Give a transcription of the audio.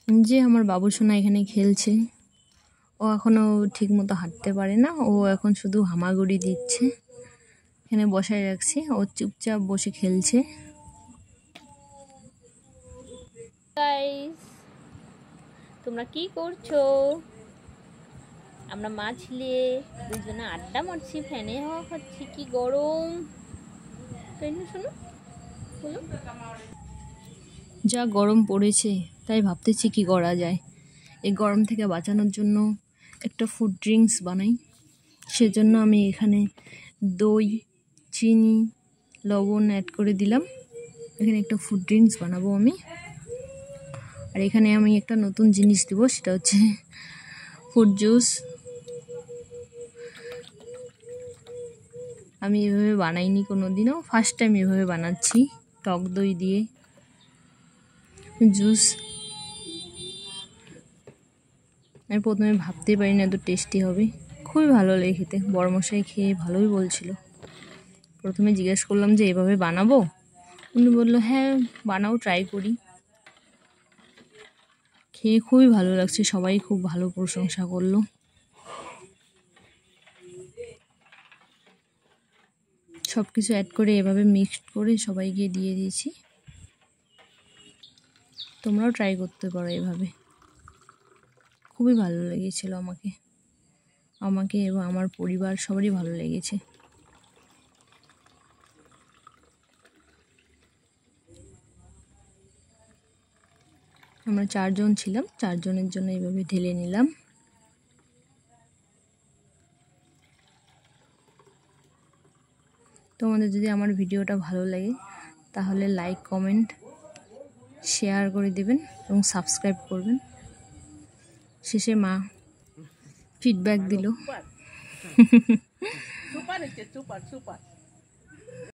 যে আমার বাবু সোনা এখানে খেলছে। ও এখনও ঠিকমতো হাঁটতে পারে না, ও এখন শুধু হামাগুড়ি দিচ্ছে। এখানে বসায় রাখছি, ও চুপচাপ বসে খেলছে। গাইস, তোমরা কি করছো? আমরা মা ছিলে দুজনে আড্ডা মারছি, ফ্যানে হাওয়া খাচ্ছি। কি গরম! শোনো, বলো। যা গরম পড়েছে, তাই ভাবতেছি কি করা যায়। এই গরম থেকে বাঁচানোর জন্য একটা ফুড ড্রিঙ্কস বানাই। সেজন্য আমি এখানে দই, চিনি, লবণ অ্যাড করে দিলাম। এখানে একটা ফুড ড্রিঙ্কস বানাবো আমি। আর এখানে আমি একটা নতুন জিনিস দিব, সেটা হচ্ছে ফ্রুট জুস। আমি এভাবে বানাইনি কোনোদিনও, ফার্স্ট টাইম এভাবে বানাচ্ছি টক দই দিয়ে জুস। আমি প্রথমে ভাবতেই পারি না এত টেস্টি হবে। খুবই ভালো লাগে খেতে, বড়মশাই খেয়ে ভালোই বলছিল। প্রথমে জিজ্ঞেস করলাম যে এভাবে বানাবো, উনি বললো হ্যাঁ বানাও, ট্রাই করি। খেয়ে খুবই ভালো লাগছে, সবাই খুব ভালো প্রশংসা করলো। সব কিছু অ্যাড করে এভাবে মিক্সড করে সবাইকে দিয়ে দিয়েছি। তোমরাও ট্রাই করতে পারো এভাবে। খুবই ভালো লেগেছিল আমাকে এবং আমার পরিবার সবারই ভালো লেগেছে। আমরা 4 জন ছিলাম, 4 জনের জন্য এইভাবে ঢেলে নিলাম। তোমাদের যদি আমার ভিডিওটা ভালো লাগে তাহলে লাইক, কমেন্ট, শেয়ার করে দেবেন এবং সাবস্ক্রাইব করবেন। শেষে মা ফিডব্যাক দিল।